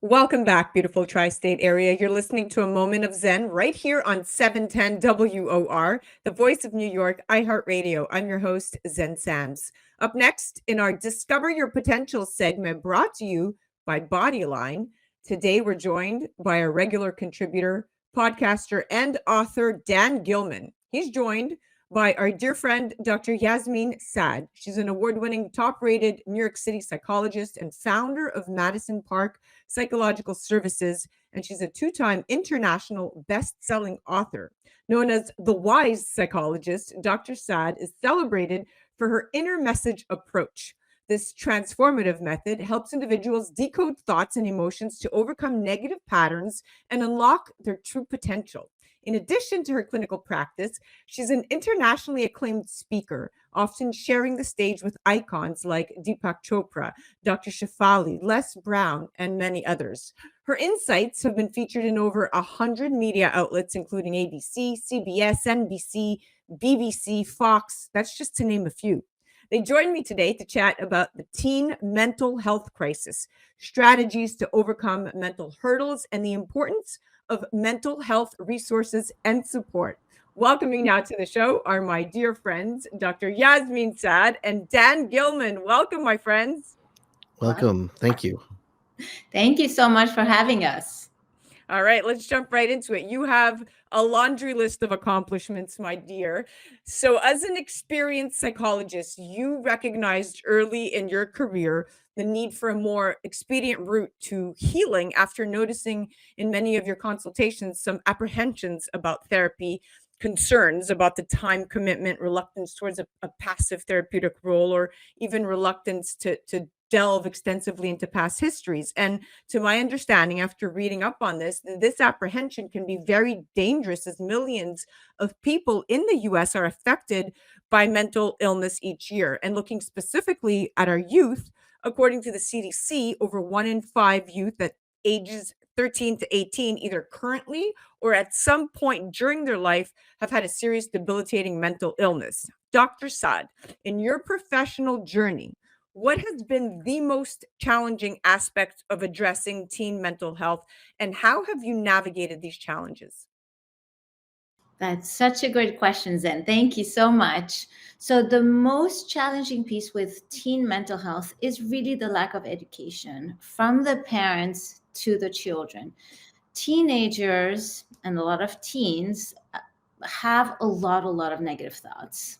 Welcome back, beautiful tri-state area. You're listening to a Moment of Zen right here on 710 WOR, the voice of New York, iHeartRadio. I'm your host, Xen Sams. Up next in our Discover Your Potential segment brought to you by Bodyline, today we're joined by a regular contributor, podcaster, and author, Dan Gilman. He's joined by our dear friend, Dr. Yasmine Saad. She's an award-winning, top-rated New York City psychologist and founder of Madison Park Psychological Services, and she's a two-time international best-selling author. Known as the wise psychologist, Dr. Saad is celebrated for her inner message approach. This transformative method helps individuals decode thoughts and emotions to overcome negative patterns and unlock their true potential. In addition to her clinical practice, she's an internationally acclaimed speaker, often sharing the stage with icons like Deepak Chopra, Dr. Shefali, Les Brown, and many others. Her insights have been featured in over 100 media outlets, including ABC, CBS, NBC, BBC, Fox. That's just to name a few. They joined me today to chat about the teen mental health crisis, strategies to overcome mental hurdles, and the importance of mental health resources and support. Welcoming now to the show are my dear friends, Dr. Yasmine Saad and Dan Gilman. Welcome, my friends. Welcome. Thank you. Thank you so much for having us. All right, let's jump right into it. You have a laundry list of accomplishments, my dear. So, as an experienced psychologist, you recognized early in your career the need for a more expedient route to healing after noticing in many of your consultations some apprehensions about therapy, concerns about the time commitment, reluctance towards a passive therapeutic role, or even reluctance to delve extensively into past histories. And to my understanding, after reading up on this apprehension can be very dangerous as millions of people in the US are affected by mental illness each year. And looking specifically at our youth, according to the CDC, over 1 in 5 youth at ages 13 to 18, either currently or at some point during their life, have had a serious debilitating mental illness. Dr. Saad, in your professional journey, what has been the most challenging aspect of addressing teen mental health, and how have you navigated these challenges? That's such a great question, Zen. Thank you so much. So, the most challenging piece with teen mental health is really the lack of education from the parents to the children. Teenagers and a lot of teens have a lot of negative thoughts,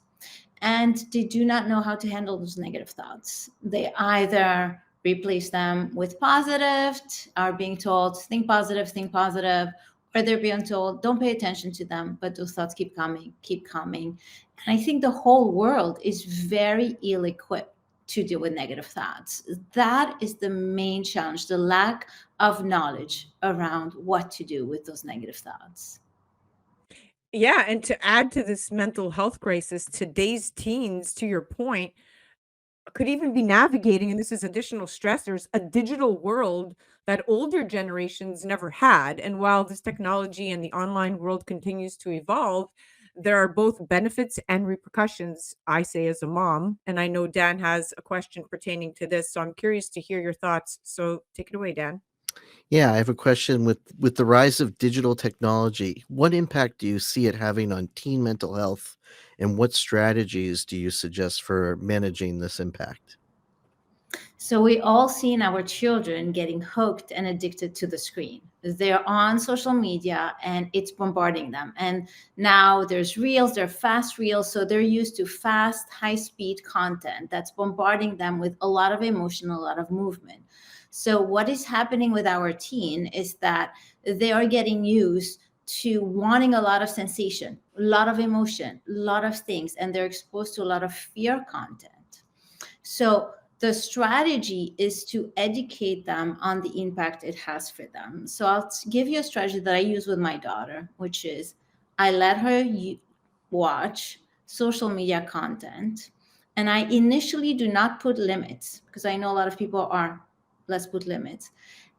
and they do not know how to handle those negative thoughts. They either replace them with positive, are being told, think positive, or they're being told, don't pay attention to them, but those thoughts keep coming, keep coming. And I think the whole world is very ill equipped to deal with negative thoughts. That is the main challenge, the lack of knowledge around what to do with those negative thoughts. Yeah, and to add to this mental health crisis, today's teens, to your point, could even be navigating, and this is additional stressors, a digital world that older generations never had. And while this technology and the online world continues to evolve, there are both benefits and repercussions, I say as a mom. And I know Dan has a question pertaining to this. So I'm curious to hear your thoughts. So take it away, Dan. Yeah, I have a question with the rise of digital technology. What impact do you see it having on teen mental health, and what strategies do you suggest for managing this impact? So we all seen our children getting hooked and addicted to the screen. They're on social media and it's bombarding them. And now there's reels, they're fast reels. So they're used to fast, high speed content that's bombarding them with a lot of emotion, a lot of movement. So what is happening with our teen is that they are getting used to wanting a lot of sensation, a lot of emotion, a lot of things, and they're exposed to a lot of fear content. So the strategy is to educate them on the impact it has for them. So I'll give you a strategy that I use with my daughter, which is I let her watch social media content. And I initially do not put limits because I know a lot of people are, let's put limits.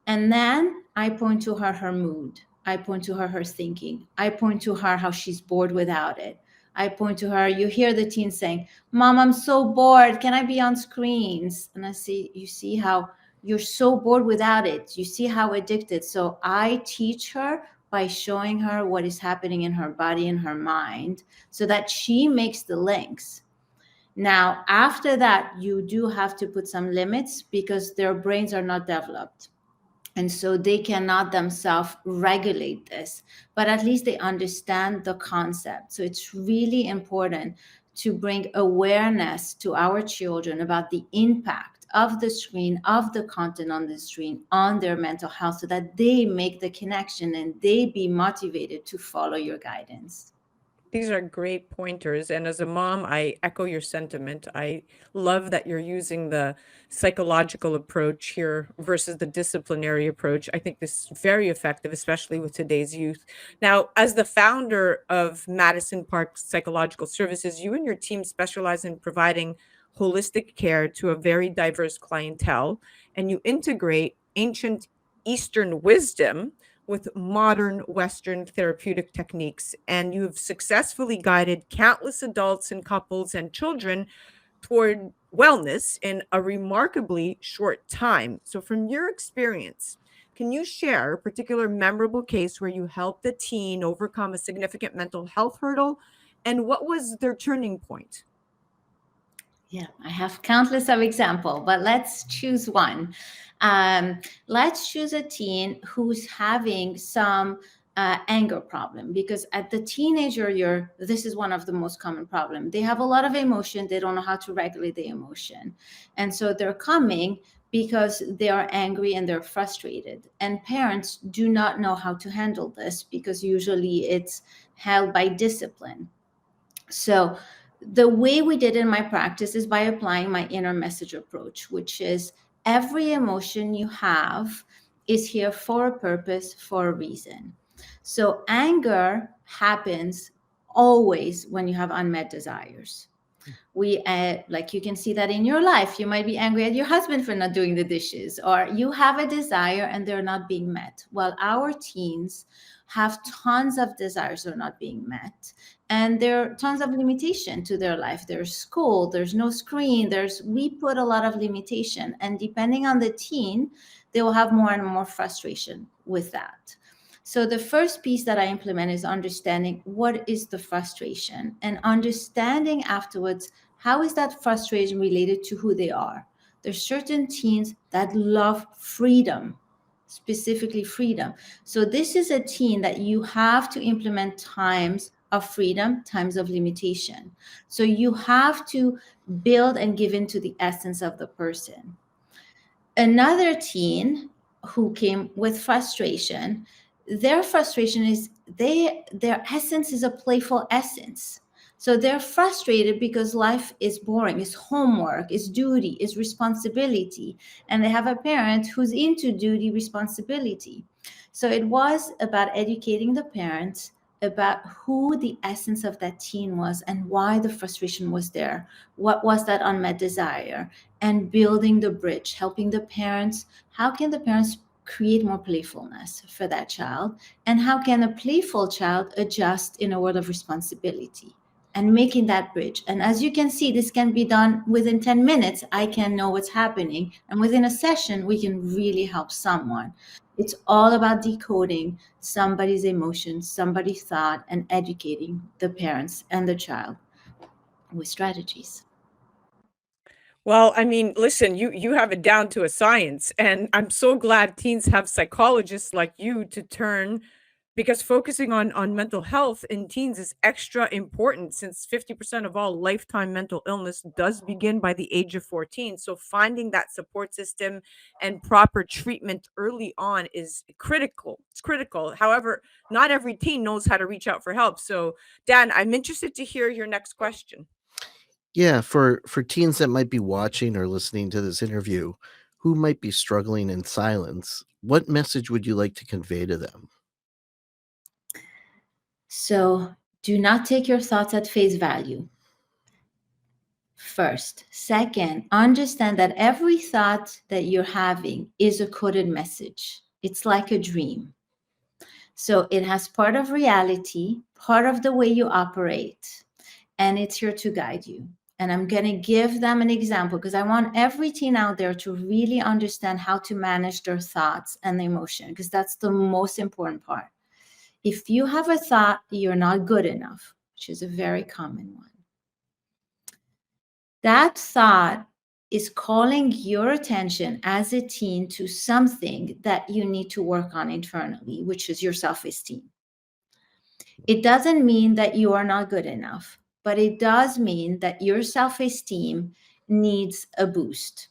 And then I point to her mood. I point to her thinking. I point to her how she's bored without it. I point to her, you hear the teen saying, Mom, I'm so bored. Can I be on screens? And I see, you see how you're so bored without it. You see how addicted. So I teach her by showing her what is happening in her body and her mind so that she makes the links. Now, after that, you do have to put some limits because their brains are not developed. And so they cannot themselves regulate this, but at least they understand the concept. So it's really important to bring awareness to our children about the impact of the screen, of the content on the screen, on their mental health, so that they make the connection and they be motivated to follow your guidance. These are great pointers. And as a mom, I echo your sentiment. I love that you're using the psychological approach here versus the disciplinary approach. I think this is very effective, especially with today's youth. Now, as the founder of Madison Park Psychological Services, you and your team specialize in providing holistic care to a very diverse clientele, and you integrate ancient Eastern wisdom with modern Western therapeutic techniques. And you've successfully guided countless adults and couples and children toward wellness in a remarkably short time. So, from your experience, can you share a particular memorable case where you helped a teen overcome a significant mental health hurdle? And what was their turning point? Yeah, I have countless of examples, but let's choose one. Let's choose a teen who's having some anger problem, because at the teenager year, this is one of the most common problem. They have a lot of emotion. They don't know how to regulate the emotion. And so they're coming because they are angry and they're frustrated. And parents do not know how to handle this because usually it's held by discipline. So the way we did in my practice is by applying my inner message approach, which is every emotion you have is here for a purpose, for a reason. So anger happens always when you have unmet desires. We like, you can see that in your life. You might be angry at your husband for not doing the dishes, or you have a desire and they're not being met. Well, our teens have tons of desires that are not being met, and there are tons of limitation to their life. There's school, there's no screen, we put a lot of limitation, and depending on the teen, they will have more and more frustration with that. So the first piece that I implement is understanding what is the frustration, and understanding afterwards, how is that frustration related to who they are? There's certain teens that love freedom, specifically freedom. So this is a teen that you have to implement times of freedom, times of limitation. So you have to build and give into the essence of the person. Another teen who came with frustration, their frustration is their essence is a playful essence. So they're frustrated because life is boring, is homework, is duty, is responsibility. And they have a parent who's into duty, responsibility. So it was about educating the parents about who the essence of that teen was and why the frustration was there. What was that unmet desire? And building the bridge, helping the parents. How can the parents create more playfulness for that child? And how can a playful child adjust in a world of responsibility? And making that bridge. And as you can see, this can be done within 10 minutes. I can know what's happening. And within a session, we can really help someone. It's all about decoding somebody's emotions, somebody's thought, and educating the parents and the child with strategies. Well, I mean, listen, you have it down to a science, and I'm so glad teens have psychologists like you to turn, because focusing on mental health in teens is extra important since 50% of all lifetime mental illness does begin by the age of 14. So finding that support system and proper treatment early on is critical. It's critical. However, not every teen knows how to reach out for help. So, Dan, I'm interested to hear your next question. Yeah, for teens that might be watching or listening to this interview who might be struggling in silence, what message would you like to convey to them? So do not take your thoughts at face value. First. Second, understand that every thought that you're having is a coded message. It's like a dream. So it has part of reality, part of the way you operate, and it's here to guide you. And I'm going to give them an example because I want every teen out there to really understand how to manage their thoughts and emotion, because that's the most important part. If you have a thought you're not good enough, which is a very common one, that thought is calling your attention as a teen to something that you need to work on internally, which is your self-esteem. It doesn't mean that you are not good enough, but it does mean that your self-esteem needs a boost.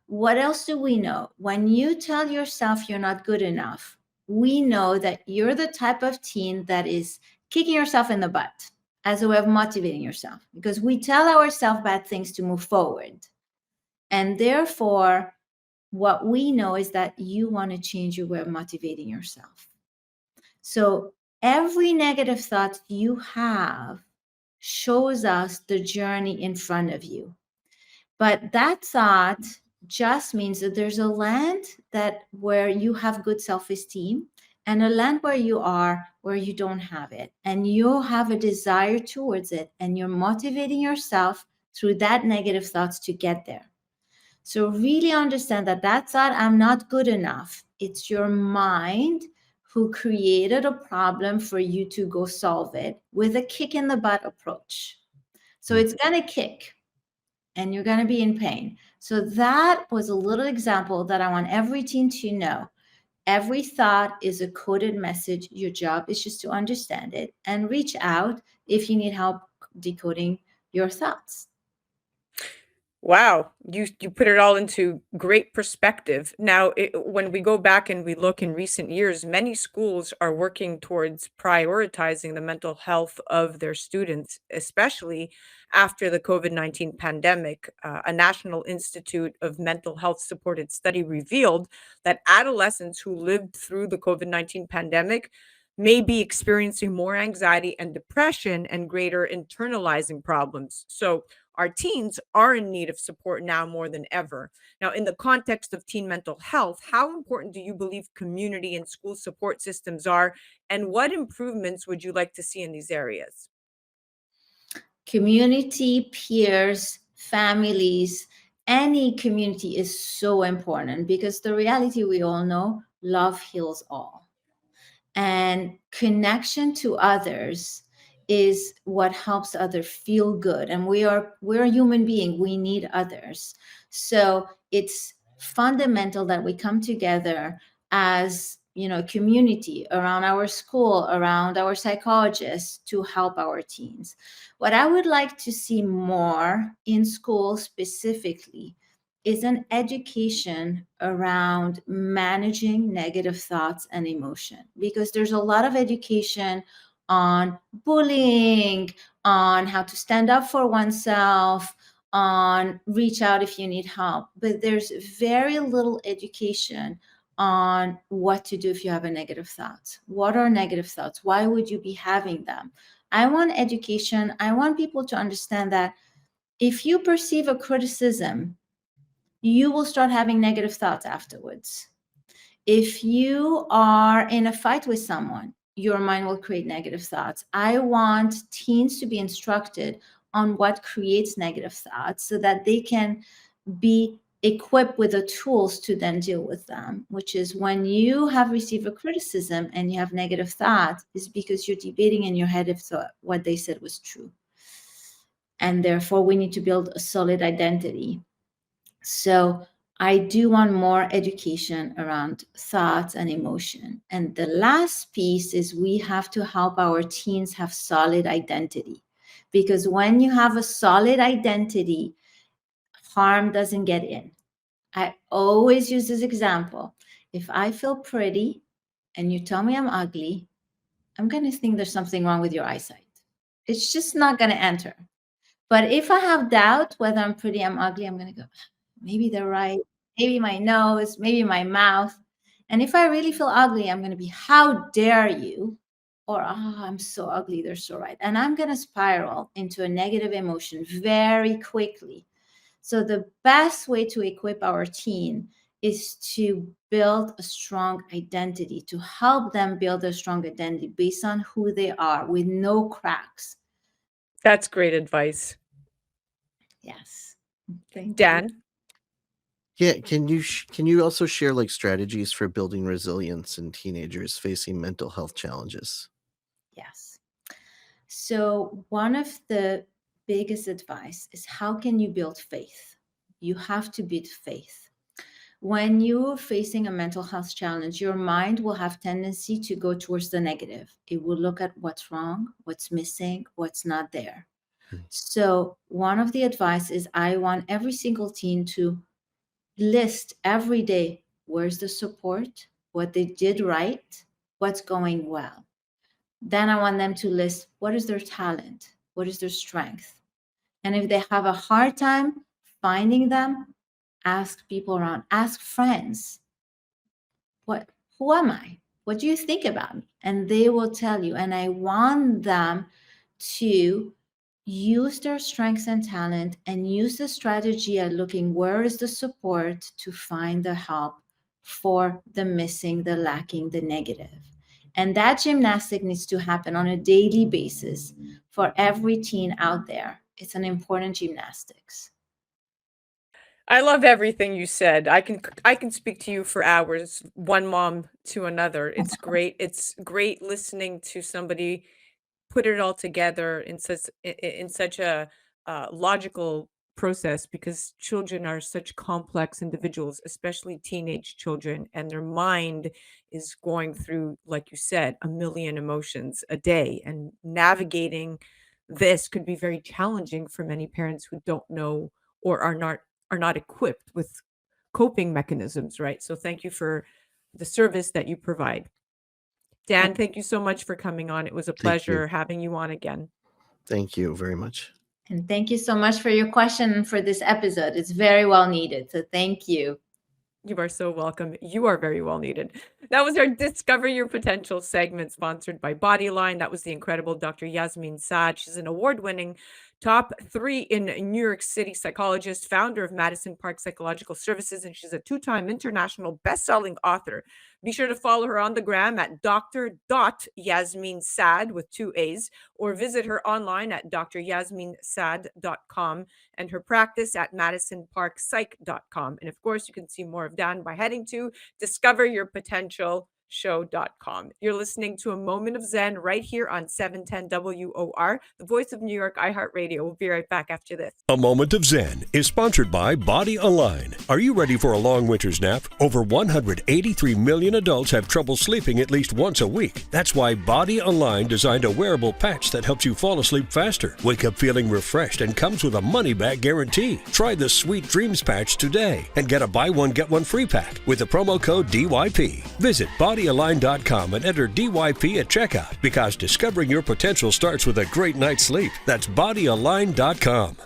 What else do we know? When you tell yourself you're not good enough, we know that you're the type of teen that is kicking yourself in the butt as a way of motivating yourself, because we tell ourselves bad things to move forward. And therefore, what we know is that you want to change your way of motivating yourself. So every negative thought you have shows us the journey in front of you. But that thought just means that there's a land that where you have good self-esteem and a land where you are where you don't have it, and you have a desire towards it, and you're motivating yourself through that negative thoughts to get there. So really understand that that thought, I'm not good enough, it's your mind who created a problem for you to go solve it with a kick in the butt approach. So it's going to kick and you're going to be in pain. So that was a little example that I want every teen to know. Every thought is a coded message. Your job is just to understand it and reach out if you need help decoding your thoughts. Wow, you put it all into great perspective. Now, when we go back and we look in recent years, many schools are working towards prioritizing the mental health of their students, especially after the COVID-19 pandemic. A National Institute of Mental Health supported study revealed that adolescents who lived through the COVID-19 pandemic may be experiencing more anxiety and depression and greater internalizing problems. So, our teens are in need of support now more than ever. Now, in the context of teen mental health, how important do you believe community and school support systems are? And what improvements would you like to see in these areas? Community, peers, families, any community is so important because the reality we all know, love heals all. And connection to others is what helps others feel good, and we're a human being, we need others. So it's fundamental that we come together as community around our school, around our psychologists, to help our teens. What I would like to see more in school specifically is an education around managing negative thoughts and emotion, because there's a lot of education on bullying, on how to stand up for oneself, on reach out if you need help, but there's very little education on what to do if you have a negative thought. What are negative thoughts? Why would you be having them? I want education. I want people to understand that if you perceive a criticism, you will start having negative thoughts afterwards. If you are in a fight with someone, your mind will create negative thoughts. I want teens to be instructed on what creates negative thoughts so that they can be equipped with the tools to then deal with them, which is when you have received a criticism and you have negative thoughts, is because you're debating in your head if what they said was true. And therefore, we need to build a solid identity. So I do want more education around thoughts and emotion. And the last piece is we have to help our teens have solid identity. Because when you have a solid identity, harm doesn't get in. I always use this example. If I feel pretty and you tell me I'm ugly, I'm going to think there's something wrong with your eyesight. It's just not going to enter. But if I have doubt whether I'm pretty, I'm ugly, I'm going to go, maybe they're right. Maybe my nose, maybe my mouth. And if I really feel ugly, I'm going to be, how dare you? Or, oh, I'm so ugly, they're so right. And I'm going to spiral into a negative emotion very quickly. So the best way to equip our teen is to build a strong identity, to help them build a strong identity based on who they are with no cracks. That's great advice. Yes. Thank you. Dan? Yeah, can you also share like strategies for building resilience in teenagers facing mental health challenges? Yes. So one of the biggest advice is, how can you build faith? You have to build faith. When you're facing a mental health challenge, your mind will have tendency to go towards the negative. It will look at what's wrong, what's missing, what's not there. So one of the advice is, I want every single teen to list every day, where's the support, what they did right, what's going well. Then I want them to list, what is their talent, what is their strength. And if they have a hard time finding them, ask people around, ask friends, who am I? What do you think about me? And they will tell you. And I want them to use their strengths and talent and use the strategy at looking where is the support to find the help for the missing, the lacking, the negative. And that gymnastic needs to happen on a daily basis for every teen out there. It's an important gymnastics. I love everything you said. I can speak to you for hours, one mom to another. It's great. It's great listening to somebody put it all together in such a logical process, because children are such complex individuals, especially teenage children, and their mind is going through, like you said, a million emotions a day, and navigating this could be very challenging for many parents who don't know or are not equipped with coping mechanisms, right? So thank you for the service that you provide. Dan, thank you so much for coming on. It was a Thank you. pleasure having you on again. Thank you very much. And thank you so much for your question for this episode. It's very well needed. So thank you. You are so welcome. You are very well needed. That was our Discover Your Potential segment, sponsored by Bodyline. That was the incredible Dr. Yasmine Saad. She's an award-winning top 3 in New York City psychologist, founder of Madison Park Psychological Services, and she's a 2-time international best-selling author. Be sure to follow her on the gram at Dr. Saad with 2 A's, or visit her online at dryasminesaad.com and her practice at madisonparkpsych.com. And of course, you can see more of Dan by heading to discoveryourpotentialshow.com. You're listening to A Moment of Xen right here on 710 WOR, the voice of New York, iHeartRadio. We'll be right back after this. A Moment of Xen is sponsored by Body Align. Are you ready for a long winter's nap? Over 183 million adults have trouble sleeping at least once a week. That's why Body Align designed a wearable patch that helps you fall asleep faster, wake up feeling refreshed, and comes with a money-back guarantee. Try the Sweet Dreams patch today and get a buy one, get one free pack with the promo code DYP. Visit bodyalign.com and enter DYP at checkout, because discovering your potential starts with a great night's sleep. That's bodyalign.com.